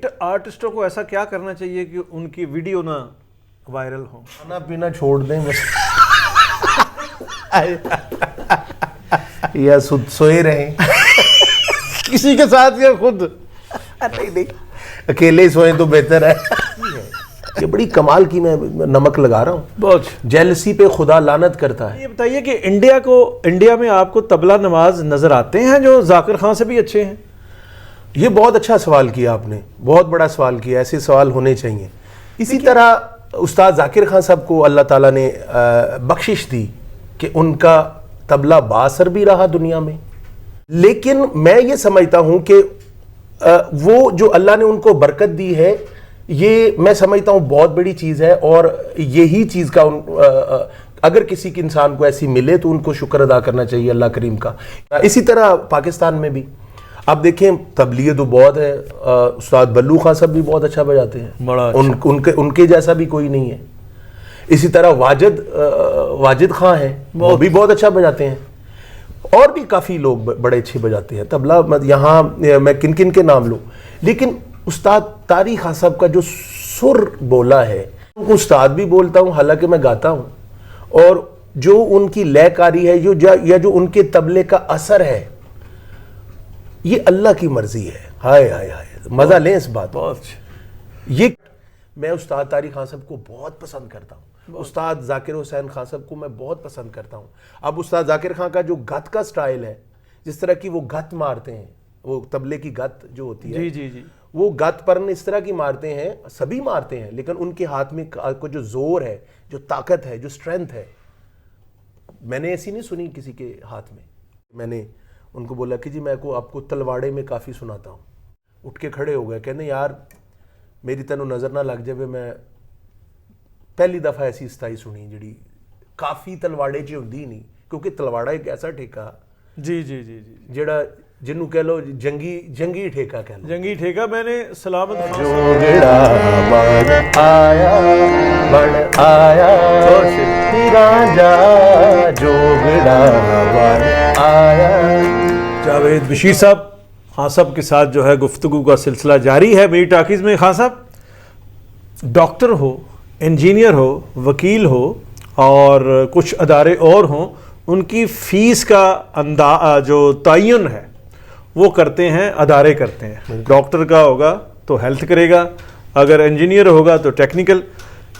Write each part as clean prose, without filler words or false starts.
Hit आर्टिस्टों को ऐसा क्या करना चाहिए कि उनकी वीडियो ना वायरल हो? खाना पीना छोड़ दें बस या सोए रहें किसी के साथ या खुद? नहीं, अकेले सोए तो बेहतर है। ये बड़ी कमाल की मैं नमक लगा रहा हूँ। बहुत जेलसी पे खुदा लानत करता है। ये बताइए कि इंडिया में आपको तबला नवाज नजर आते हैं जो जाकिर खान से भी अच्छे हैं? ये बहुत अच्छा सवाल किया आपने, बहुत बड़ा सवाल किया, ऐसे सवाल होने चाहिए। इसी तरह उस्ताद जाकिर खान साहब को अल्लाह ताला ने बख्शिश दी कि उनका तबला बासर भी रहा दुनिया में, लेकिन मैं ये समझता हूँ कि वो जो अल्लाह ने उनको बरकत दी है, ये मैं समझता हूँ बहुत बड़ी चीज़ है। और यही चीज़ का अगर किसी के इंसान को ऐसी मिले तो उनको शुक्र अदा करना चाहिए अल्लाह करीम का। इसी तरह पाकिस्तान में भी आप देखें तबलीग तो बहुत है। उस्ताद बल्लू खान साहब भी बहुत अच्छा बजाते हैं, बड़ा अच्छा। उनके जैसा भी कोई नहीं है। इसी तरह वाजिद खान है, वो भी बहुत अच्छा बजाते हैं। और भी काफ़ी लोग बड़े अच्छे बजाते हैं तबला। यहाँ मैं किन किन के नाम लूँ, लेकिन उस्ताद तारिक खान साहब का जो सुर बोला है, उनको उस्ताद भी बोलता हूँ, हालांकि मैं गाता हूँ। और जो उनकी लयकारी है या जो उनके तबले का असर है, ये अल्लाह की मर्जी है। हाय हाय हाय, मजा लें इस बात। बहुत ये मैं उस्ताद तारिक खान साहब को बहुत पसंद करता हूँ। उस्ताद जाकिर हुसैन खान साहब को मैं बहुत पसंद करता हूँ। अब उस्ताद जाकिर खान का जो गत का स्टाइल है, जिस तरह की वो गत मारते हैं, वो तबले की गत जो होती है, जी, वो गत पर इस तरह की मारते हैं, सभी मारते हैं, लेकिन उनके हाथ में को जो जोर है, जो ताकत है, जो स्ट्रेंथ है, मैंने ऐसी नहीं सुनी किसी के हाथ में। मैंने उनको बोला कि जी मैं आपको तलवाड़े में काफ़ी सुनाता हूँ। उठ के खड़े हो गए, कहने यार मेरी तेनों नज़र ना लग जाए, मैं पहली दफ़ा ऐसी स्टाई सुनी जी काफ़ी तलवाड़े च होंदी नहीं, क्योंकि तलवाड़ा एक ऐसा ठेका जी जेड़ा जिन्हों कह लो जंगी ठेका कह लो। जंगी ठेका। मैंने सलामत जोगड़ा बन आया राजा जोगड़ा बन आया। जावेद बशीर साहब खान साहब के साथ जो है गुफ्तगू का सिलसिला जारी है मेरी टाकीज़ में। खान साहब डॉक्टर हो, इंजीनियर हो, वकील हो और कुछ अदारे और हों, उनकी फ़ीस का जो तयन है वो करते हैं, अदारे करते हैं। डॉक्टर का होगा तो हेल्थ करेगा, अगर इंजीनियर होगा तो टेक्निकल।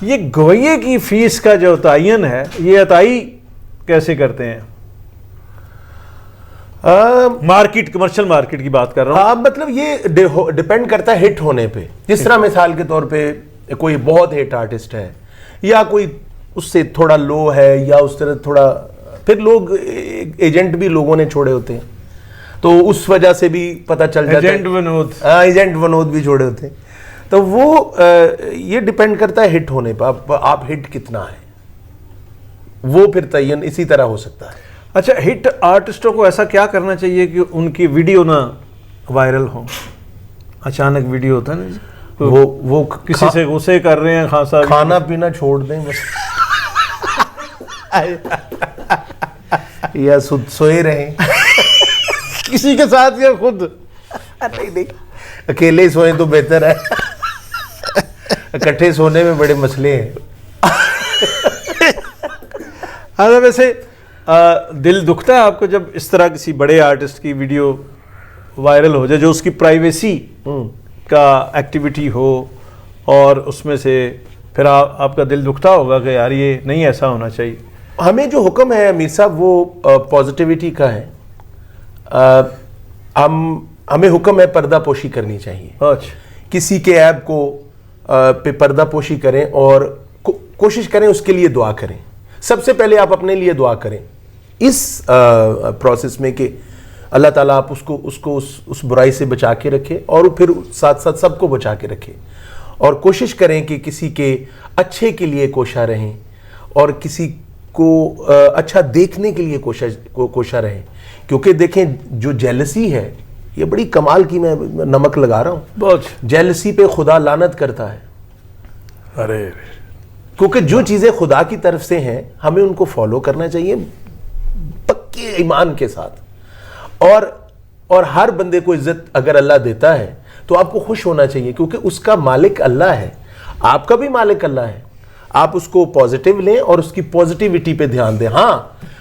ये गवैये की फ़ीस का जो तयन है, ये अताई कैसे करते हैं? मार्केट, कमर्शियल मार्केट की बात कर रहा हूँ। मतलब ये डिपेंड करता है हिट होने पे। जिस तरह मिसाल के तौर पे कोई बहुत हिट आर्टिस्ट है या कोई उससे थोड़ा लो है या उस तरह थोड़ा, फिर लोग एजेंट भी लोगों ने छोड़े होते हैं, तो उस वजह से भी पता चल जाता है। एजेंट विनोद भी छोड़े होते हैं। तो वो ये डिपेंड करता है हिट होने पर, आप हिट कितना है, वो फिर तयन इसी तरह हो सकता है। अच्छा, हिट आर्टिस्टों को ऐसा क्या करना चाहिए कि उनकी वीडियो ना वायरल हो? अचानक वीडियो होता है ना, वो किसी से गुस्से कर रहे हैं, खान साहब खाना पीना छोड़ दें बस या सोए रहें किसी के साथ या खुद? नहीं, अकेले सोए तो बेहतर है। इकट्ठे सोने में बड़े मसले हैं। हाँ, वैसे दिल दुखता है आपको जब इस तरह किसी बड़े आर्टिस्ट की वीडियो वायरल हो जाए, जो उसकी प्राइवेसी का एक्टिविटी हो, और उसमें से फिर आपका दिल दुखता होगा कि यार ये नहीं ऐसा होना चाहिए? हमें जो हुक्म है अमीर साहब वो पॉजिटिविटी का है। हमें हुक्म है पर्दा पोशी करनी चाहिए। अच्छा, किसी के ऐब को पे पर्दा पोशी करें और कोशिश करें, उसके लिए दुआ करें। सबसे पहले आप अपने लिए दुआ करें इस प्रोसेस में कि अल्लाह ताला आप उसको उस बुराई से बचा के रखे, और फिर साथ साथ सबको बचा के रखे। और कोशिश करें कि किसी के अच्छे के लिए कोशा रहें और किसी को अच्छा देखने के लिए कोशा रहें। क्योंकि देखें जो जेलसी है, ये बड़ी कमाल की मैं नमक लगा रहा हूँ। बहुत जेलसी पे खुदा लानत करता है। अरे, क्योंकि जो चीज़ें खुदा की तरफ से हैं हमें उनको फॉलो करना चाहिए पक्के ईमान के साथ। और हर बंदे को इज्जत अगर अल्लाह देता है तो تو آپ کو خوش ہونا چاہیے کیونکہ اس کا مالک اللہ ہے, آپ کا بھی مالک اللہ ہے. آپ اس کو پازیٹیو لیں اور اس کی پازیٹیوٹی پہ دھیان دیں. ہاں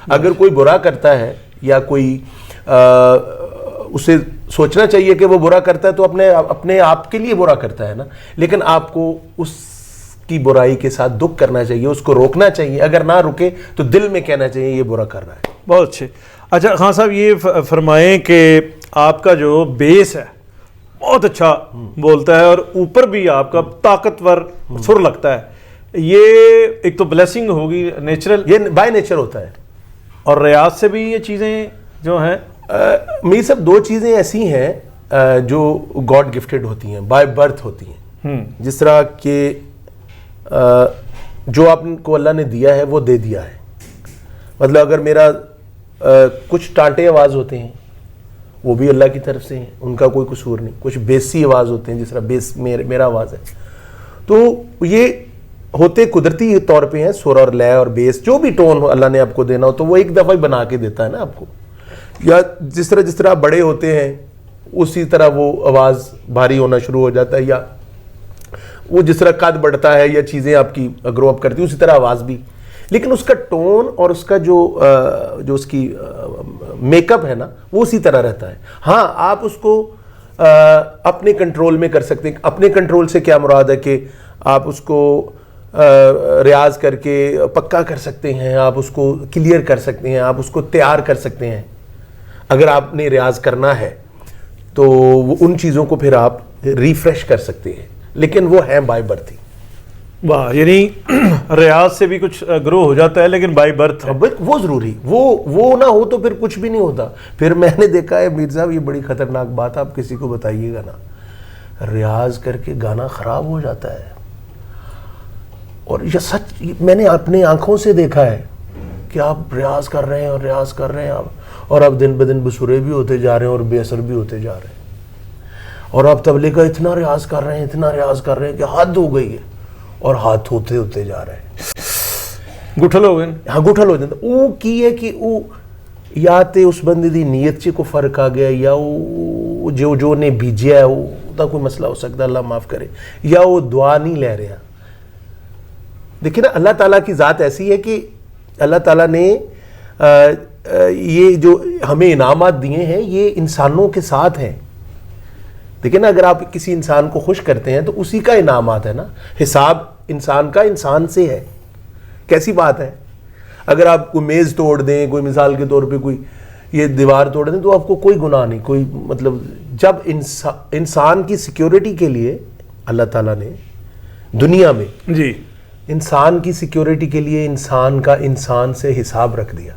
اگر کوئی برا کرتا ہے یا کوئی اسے سوچنا چاہیے کہ وہ برا کرتا ہے تو اپنے آپ کے لیے برا کرتا ہے نا, لیکن آپ کو اس کی برائی کے ساتھ دکھ کرنا چاہیے, اس کو روکنا چاہیے. اگر نہ رکے تو دل میں کہنا چاہیے یہ برا کر رہا ہے. بہت اچھے. اچھا خان صاحب یہ فرمائیں کہ آپ کا جو بیس ہے بہت اچھا بولتا ہے اور اوپر بھی آپ کا طاقتور سر لگتا ہے, یہ ایک تو بلیسنگ ہوگی نیچرل, یہ بائی نیچر ہوتا ہے. اور ریاض سے بھی یہ چیزیں جو ہیں میر صاحب دو چیزیں ایسی ہیں جو گاڈ گفٹڈ ہوتی ہیں, بائی برتھ ہوتی ہیں. جس طرح کہ جو آپ کو اللہ نے دیا ہے وہ دے دیا ہے. مطلب اگر میرا کچھ ٹانٹے آواز ہوتے ہیں وہ بھی اللہ کی طرف سے ہیں, ان کا کوئی قصور نہیں. کچھ بیسی آواز ہوتے ہیں جس طرح بیس میرا آواز ہے, تو یہ ہوتے قدرتی طور پہ ہیں. سر اور لے اور بیس جو بھی ٹون اللہ نے آپ کو دینا ہو تو وہ ایک دفعہ ہی بنا کے دیتا ہے نا آپ کو. یا جس طرح آپ بڑے ہوتے ہیں اسی طرح وہ آواز بھاری ہونا شروع ہو جاتا ہے, یا وہ جس طرح قد بڑھتا ہے یا چیزیں آپ کی گرو اپ کرتی ہیں اسی طرح آواز بھی. لیکن اس کا ٹون اور اس کا جو اس کی میک اپ ہے نا وہ اسی طرح رہتا ہے. ہاں آپ اس کو اپنے کنٹرول میں کر سکتے ہیں. اپنے کنٹرول سے کیا مراد ہے کہ آپ اس کو ریاض کر کے پکا کر سکتے ہیں, آپ اس کو کلیئر کر سکتے ہیں, آپ اس کو تیار کر سکتے ہیں. اگر آپ نے ریاض کرنا ہے تو وہ ان چیزوں کو پھر آپ ریفریش کر سکتے ہیں, لیکن وہ ہیں بائی برتھ ہی. واہ, یعنی ریاض سے بھی کچھ گرو ہو جاتا ہے لیکن بائی برتھ وہ ضروری, وہ نہ ہو تو پھر کچھ بھی نہیں ہوتا. پھر میں نے دیکھا ہے میر صاحب, یہ بڑی خطرناک بات آپ کسی کو بتائیے گا نا, ریاض کر کے گانا خراب ہو جاتا ہے. اور یہ سچ میں نے اپنے آنکھوں سے دیکھا ہے کہ آپ ریاض کر رہے ہیں اور ریاض کر رہے ہیں اور آپ دن بدن بسورے بھی ہوتے جا رہے ہیں اور بے اثر بھی ہوتے جا رہے ہیں, اور آپ طبلے کا اتنا ریاض کر رہے ہیں, اتنا ریاض کر رہے ہیں کہ حد ہو گئی ہے, اور ہاتھ ہوتے جا رہے ہیں, گٹھل ہو گئے. ہاں گٹھل ہو جاتا. وہ کی ہے کہ وہ یا تے اس بندے دی نیت چ کو فرق آ گیا, یا وہ جو نے بیجیا ہے وہ دا کوئی مسئلہ ہو سکتا ہے, اللہ معاف کرے, یا وہ دعا نہیں لے رہا. دیکھیں نا اللہ تعالیٰ کی ذات ایسی ہے کہ اللہ تعالیٰ نے یہ جو ہمیں انعامات دیے ہیں یہ انسانوں کے ساتھ ہیں. دیکھیں نا اگر آپ کسی انسان کو خوش کرتے ہیں تو اسی کا انعامات ہے نا. حساب انسان کا انسان سے ہے. کیسی بات ہے, اگر آپ کوئی میز توڑ دیں, کوئی مثال کے طور پہ کوئی یہ دیوار توڑ دیں تو آپ کو کوئی گناہ نہیں, کوئی مطلب. جب انسان کی سیکیورٹی کے لیے اللہ تعالیٰ نے دنیا میں جی انسان کی سیکیورٹی کے لیے انسان کا انسان سے حساب رکھ دیا.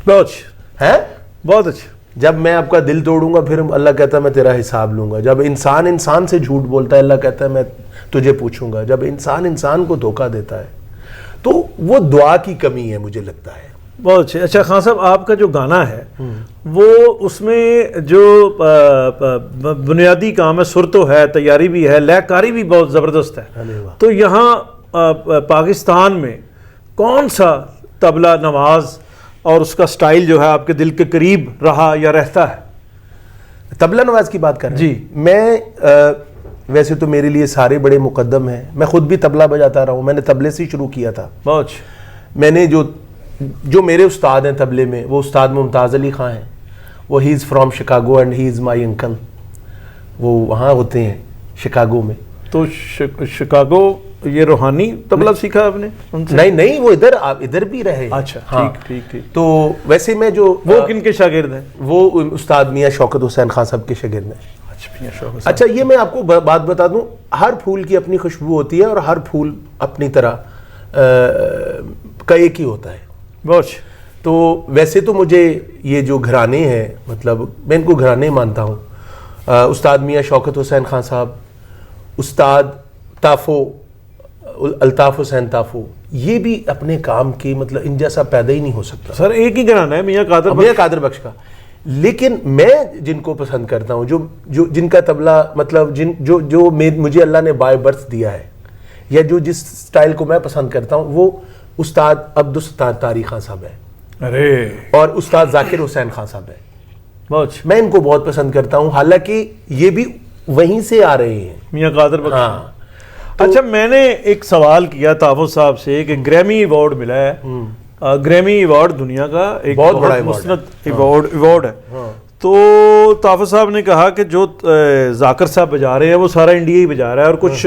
بہت اچھا ہے, بہت اچھا. جب میں آپ کا دل توڑوں گا پھر اللہ کہتا ہے میں تیرا حساب لوں گا. جب انسان سے جھوٹ بولتا ہے اللہ کہتا ہے میں تجھے پوچھوں گا. جب انسان کو دھوکہ دیتا ہے تو وہ دعا کی کمی ہے مجھے لگتا ہے. بہت اچھا. اچھا خان صاحب آپ کا جو گانا ہے وہ اس میں جو بنیادی کام ہے, سر تو ہے, تیاری بھی ہے, لے کاری بھی بہت زبردست ہے. تو یہاں پاکستان میں کون سا طبلہ نواز اور اس کا سٹائل جو ہے آپ کے دل کے قریب رہا یا رہتا ہے؟ طبلہ نواز کی بات کر رہے ہیں جی. میں ویسے تو میرے لیے سارے بڑے مقدم ہیں. میں خود بھی طبلہ بجاتا رہا ہوں, میں نے طبلے سے ہی شروع کیا تھا. بہت اچھا. میں نے جو میرے استاد ہیں طبلے میں وہ استاد ممتاز علی خان ہیں. وہ he is from Chicago and he is my uncle. وہ وہاں ہوتے ہیں شکاگو میں. تو شکاگو یہ روحانی طبلہ سیکھا آپ نے ان سے؟ نہیں وہ ادھر بھی رہے. اچھا ٹھیک. تو ویسے میں جو وہ کن کے شاگرد ہیں؟ وہ استاد میاں شوکت حسین خان صاحب کے شاگرد ہیں. اچھا یہ میں آپ کو بات بتا دوں, ہر پھول کی اپنی خوشبو ہوتی ہے اور ہر پھول اپنی طرح کا ایک ہی ہوتا ہے. بہت. تو ویسے تو مجھے یہ جو گھرانے ہیں, مطلب میں ان کو گھرانے مانتا ہوں. استاد میاں شوکت حسین خان صاحب, استاد تافو الطاف حسین تافو, یہ بھی اپنے کام کی مطلب ان جیسا پیدا ہی نہیں ہو سکتا. سر ایک ہی گھرانہ ہے میاں قادر بخش کا. لیکن میں جن کو پسند کرتا ہوں, جو جن کا طبلہ مطلب جو مجھے اللہ نے بائی برتھ دیا ہے, یا جس سٹائل کو میں پسند کرتا ہوں, وہ استاد عبدالستار طاری خان صاحب ہے. ارے. اور استاد ذاکر حسین خان صاحب ہے. بہت. میں ان کو بہت پسند کرتا ہوں. حالانکہ یہ بھی वहीं से आ रहे हैं। मियां कादर बख्शी। हाँ, अच्छा, मैंने एक सवाल किया ताफुज साहब से कि ग्रैमी अवार्ड मिला है। ग्रैमी अवार्ड दुनिया का एक बहुत बड़ा मुस्नद अवार्ड है। तो ताफुज साहब ने कहा कि जो जाकिर साहब बजा रहे हैं वो सारा इंडिया ही बजा रहा है और कुछ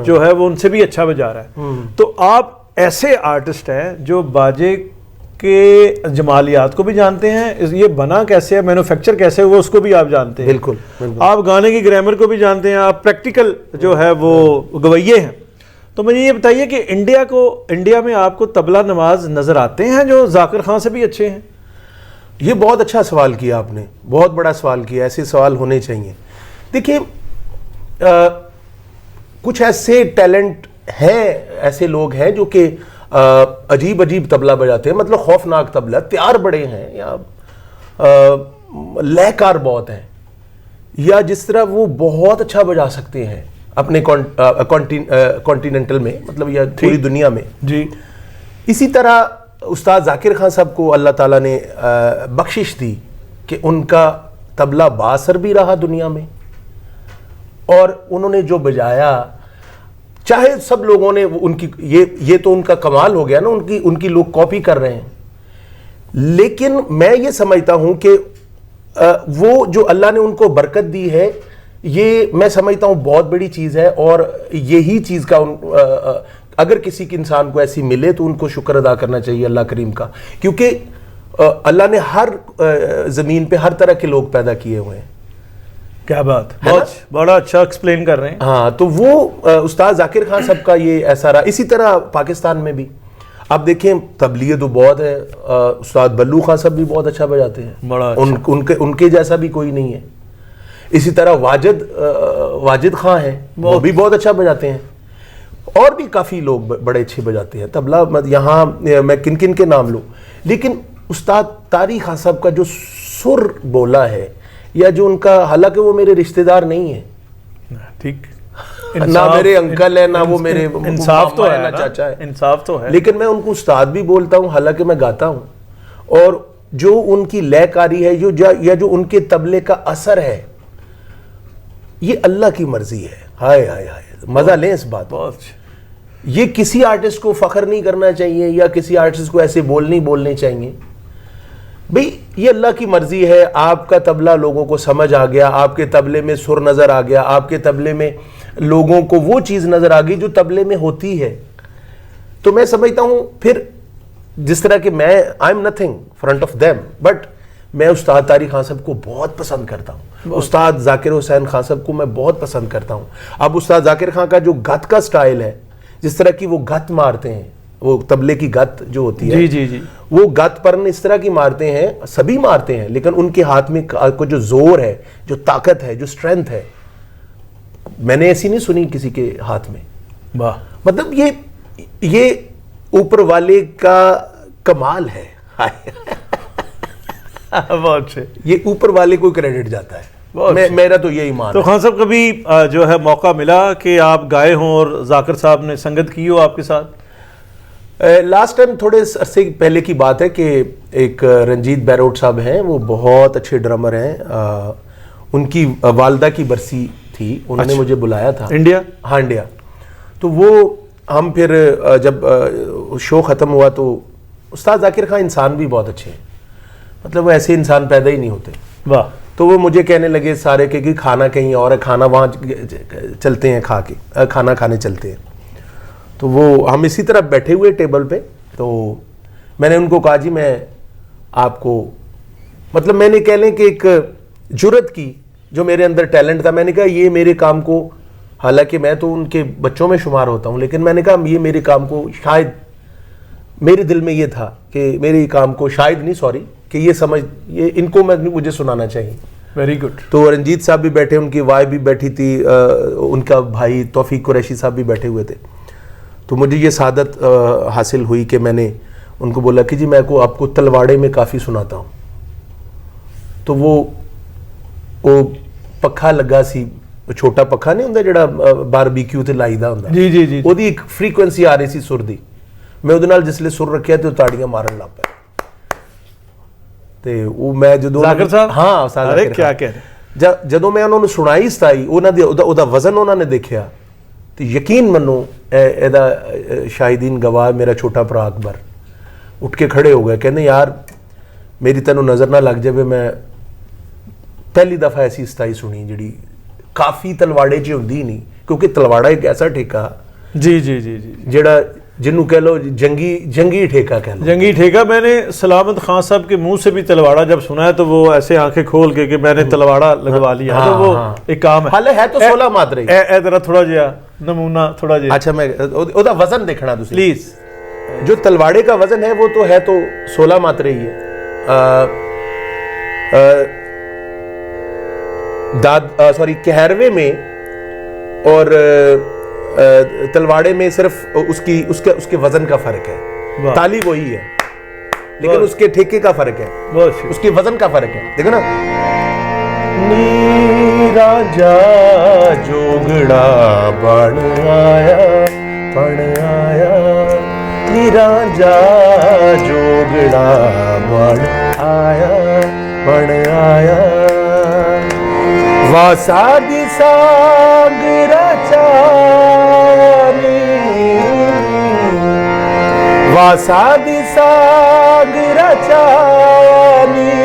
जो है वो उनसे भी अच्छा बजा रहा है। तो आप ऐसे आर्टिस्ट हैं जो बाजे के जमालियात को भी जानते हैं, ये बना कैसे है, मैन्युफैक्चर कैसे हुआ उसको भी आप जानते हैं। बिल्कुल, बिल्कुल। आप गाने की ग्रामर को भी जानते हैं, आप प्रैक्टिकल जो है वो गवैये हैं। तो मुझे ये बताइए कि इंडिया में आपको तबला नवाज नजर आते हैं जो जाकिर खान से भी अच्छे हैं? ये बहुत अच्छा सवाल किया आपने, बहुत बड़ा सवाल किया, ऐसे सवाल होने चाहिए। देखिए, कुछ ऐसे टैलेंट हैं, ऐसे लोग हैं जो कि अजीब अजीब तबला बजाते हैं, मतलब खौफनाक तबला, तैयार बड़े हैं या लयकार बहुत हैं, या जिस तरह वो बहुत अच्छा बजा सकते हैं अपने कॉन्टिनेंटल में, मतलब या पूरी दुनिया में जी। इसी तरह उस्ताद जाकिर खान साहब को अल्लाह ताला ने बख्शिश दी कि उनका तबला बासर भी रहा दुनिया में, और उन्होंने जो बजाया, चाहे सब लोगों ने उनकी ये तो उनका कमाल हो गया ना, उनकी लोग कॉपी कर रहे हैं, लेकिन मैं ये समझता हूं कि वो जो अल्लाह ने उनको बरकत दी है, ये मैं समझता हूं बहुत बड़ी चीज़ है। और यही चीज़ का अगर किसी के इंसान को ऐसी मिले तो उनको शुक्र अदा करना चाहिए अल्लाह करीम का, क्योंकि अल्लाह ने हर ज़मीन पे हर तरह के लोग पैदा किए हुए हैं। क्या बात, बहुत बड़ा अच्छा एक्सप्लेन कर रहे हैं। हाँ, तो वो उस्ताद जाकिर खान साहब का ये ऐसा रहा। इसी तरह पाकिस्तान में भी आप देखें तबलीग तो बहुत है, उस्ताद बल्लू खान साहब भी बहुत अच्छा बजाते हैं, बड़ा अच्छा। उनके जैसा भी कोई नहीं है। इसी तरह वाजिद खान है, वो भी बहुत अच्छा बजाते हैं, और भी काफ़ी लोग बड़े अच्छे बजाते हैं तबला। यहाँ मैं किन किन के नाम लूँ, लेकिन उस्ताद तारिक खान साहब का जो सुर बोला है, या जो उनका, हालांकि वो मेरे रिश्तेदार नहीं है, ठीक, ना मेरे अंकल है, ना वो मेरे इंसाफ तो है, ना चाचा है, इंसाफ तो है, लेकिन मैं उनको उस्ताद भी बोलता हूँ, हालांकि मैं गाता हूँ। और जो उनकी लयकारी है, या जो उनके तबले का असर है, ये अल्लाह की मर्जी है। हाय हाय हाय, मजा लें इस बात। बहुत। ये किसी आर्टिस्ट को फख्र नहीं करना चाहिए, या किसी आर्टिस्ट को ऐसे बोल नहीं बोलने चाहिए। भाई ये अल्लाह की मर्जी है। आपका तबला लोगों को समझ आ गया, आपके तबले में सुर नजर आ गया, आपके तबले में लोगों को वो चीज नजर आ गई जो तबले में होती है, तो मैं समझता हूं फिर, जिस तरह कि मैं I am nothing front of them, but मैं उस्ताद तारिक खान साहब को बहुत पसंद करता हूँ, उस्ताद जाकिर हुसैन खान साहब को मैं बहुत पसंद करता हूँ। अब उस्ताद जाकिर खान का जो गत का स्टाइल है, जिस तरह की वो गत मारते हैं, वो तबले की गत जो होती है, जी, वो गत पर इस तरह की मारते हैं, सभी मारते हैं, लेकिन उनके हाथ में को जो जोर है, जो ताकत है, जो स्ट्रेंथ है, मैंने ऐसी नहीं सुनी किसी के हाथ में। वाह, मतलब ये ऊपर वाले का कमाल है। बहुत अच्छे, ये ऊपर वाले को क्रेडिट जाता है। मेरा तो यही मान तो खान साहब कभी जो है मौका मिला कि आप गाए हों और जाकिर साहब ने संगत की हो आपके साथ? लास्ट टाइम थोड़े अरसे पहले की बात है कि एक रंजीत बैरोट साहब हैं, वो बहुत अच्छे ड्रमर हैं, उनकी वालदा की बरसी थी, उन्होंने मुझे बुलाया था इंडिया। हाँ, इंडिया। तो वो हम फिर जब शो ख़त्म हुआ तो उस्ताद जाकिर खान इंसान भी बहुत अच्छे हैं, मतलब वो ऐसे इंसान पैदा ही नहीं होते। वाह। तो वो मुझे कहने लगे सारे कि खाना कहीं और है, खाना वहाँ चलते हैं, खाना खाने चलते हैं। तो वो हम इसी तरह बैठे हुए टेबल पे, तो मैंने उनको कहा जी मैं आपको, मतलब मैंने कह लें कि एक जुर्रत की, जो मेरे अंदर टैलेंट था, मैंने कहा ये मेरे काम को, हालांकि मैं तो उनके बच्चों में शुमार होता हूँ, लेकिन मैंने कहा ये मेरे काम को, शायद मेरे दिल में ये था कि मेरे काम को, शायद नहीं सॉरी, कि ये इनको मुझे सुनाना चाहिए। Very good. तो रंजीत साहब भी बैठे, उनकी वाइफ भी बैठी थी, उनका भाई तौफीक कुरैशी साहब भी बैठे हुए थे। तो मुझे ये सादत हासिल हुई कि मैंने उनको बोला कि जी मैं आपको तलवाड़े में काफ़ी सुनाता हूँ। तो वो पखा लगा सी, छोटा पखा नहीं होंगे जड़ा बारबीक्यू ते लाईदा होंदा, जी, ਉਹਦੀ ਇੱਕ ਫ੍ਰੀਕੁਐਂਸੀ ਆ ਰਹੀ ਸੀ ਸੁਰ ਦੀ, ਮੈਂ ਉਹਦੇ ਨਾਲ ਜਿਸਲੇ ਸੁਰ ਰੱਖਿਆ ਤੇ ਉਹ ਤਾੜੀਆਂ ਮਾਰਨ ਲੱਗ ਪਿਆ। ਤੇ ਉਹ ਮੈਂ ਜਦੋਂ जाकिर साहब, हाँ, अरे क्या कह रहे, ਜਦੋਂ ਮੈਂ ਉਹਨਾਂ ਨੂੰ ਸੁਣਾਈ ਸਤਾਈ, ਉਹਨਾਂ ਦੀ ਉਹਦਾ ਵਜ਼ਨ ਉਹਨਾਂ ਨੇ ਦੇਖਿਆ, ਤੇ ਯਕੀਨ ਮੰਨੋ ਇਹਦਾ ਸ਼ਾਹਿਦੀਨ ਗਵਾਹ ਮੇਰਾ ਛੋਟਾ ਭਰਾ ਅਕਬਰ ਉੱਠ ਕੇ ਖੜੇ ਹੋ ਗਏ, ਕਹਿੰਦੇ ਯਾਰ ਮੇਰੀ ਤੈਨੂੰ ਨਜ਼ਰ ਨਾ ਲੱਗ ਜਾਵੇ, ਮੈਂ ਪਹਿਲੀ ਦਫਾ ਐਸੀ ਸਤਾਈ ਸੁਣੀ ਜਿਹੜੀ ਕਾਫੀ ਤਲਵਾੜੇ 'ਚ ਹੁੰਦੀ ਨਹੀਂ, ਕਿਉਂਕਿ ਤਲਵਾੜਾ ਇੱਕ ਐਸਾ ਠੇਕਾ جی جی جی جی ਜਿਹੜਾ جنو کہہ لو جنگی ٹھیکہ کہہ لو. جنگی ٹھیکہ. میں نے سلامت خان صاحب کے منہ سے بھی تلواڑا جب سنا ہے تو وہ ایسے آنکھیں کھول کے کہ میں نے تلواڑا لگوا لیا, تو وہ ایک کام ہے. حالے ہے تو 16 ماترے. اے ذرا تھوڑا جہا نمونہ تھوڑا جہا. اچھا میں اودا وزن دیکھنا تسی پلیز. جو تلواڑے کا وزن ہے وہ تو ہے تو 16 ماترے ہی ہے. کہروے میں اور تلواڑے میں صرف اس کے وزن کا فرق ہے. تالی وہی ہے لیکن اس کے ٹھیکے کا فرق ہے, اس کے وزن کا فرق ہے. دیکھو نا, راجا جوگڑا بن آیا راجا جوگڑا بن آیا واسادی ساگر چانی واسادی ساگر چانی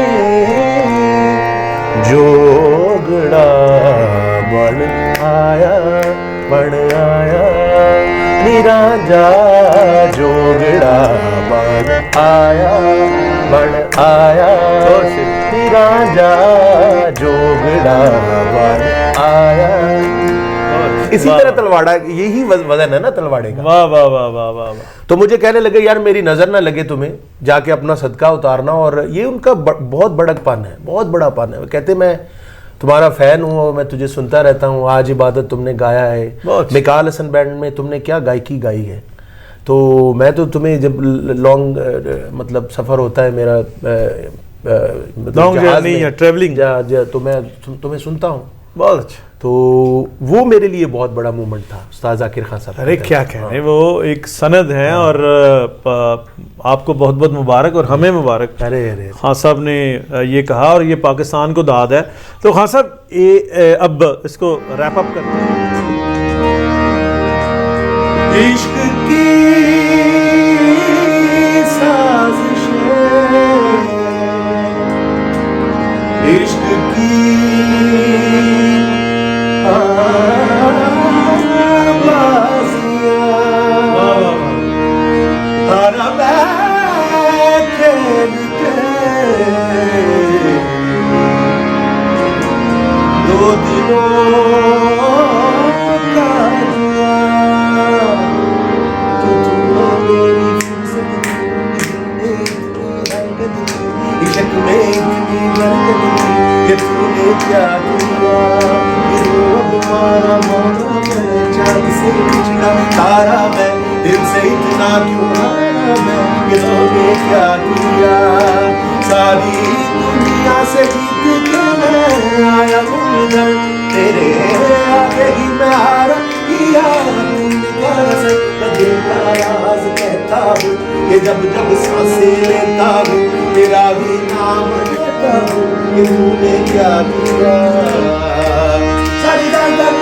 جوگڑا بن آیا راجا جوگڑا بن آیا راجا جوگڑا بن آیا. اسی طرح تلواڑا یہی وزن ہے نا تلواڑے کا. واہ واہ واہ واہ واہ. تو مجھے کہنے لگے یار میری نظر نہ لگے تمہیں, جا کے اپنا صدقہ اتارنا. اور یہ ان کا بہت بڑا پن ہے, بہت بڑا پن ہے. کہتے میں تمہارا فین ہوں اور میں تجھے سنتا رہتا ہوں. آج عبادت تم نے گایا ہے, مکال حسن بینڈ میں تم نے کیا گائکی گائی ہے. تو میں تو تمہیں جب لانگ مطلب سفر ہوتا ہے میرا, لانگ جرنی ہے, ٹریولنگ, تو میں تمہیں سنتا ہوں. بہت اچھا. تو وہ میرے لیے بہت بڑا مومنٹ تھا استاد ذاکر خان صاحب. ارے کیا کہنے, وہ ایک سند ہیں. اور آپ کو بہت بہت مبارک, اور ہمیں مبارک. ارے خان صاحب نے یہ کہا اور یہ پاکستان کو داد ہے. تو خان صاحب اب اس کو ریپ اپ کرتے ہیں. عشق کی سازش عشق کی تارا میں دل سے اتنا کیوں ہارا میں, یہ تو نے کیا کیا. ساری دنیا سے جیت کے میں آیا ہوں تیرے آگے ہی میں ہارا کیا. کیسے میں دل کا راز کہتا ہوں کہ جب جب سانسیں لیتا ہوں تیرا بھی نام لیتا ہوں کہ تو نے کیا کیا. ساری طبیعت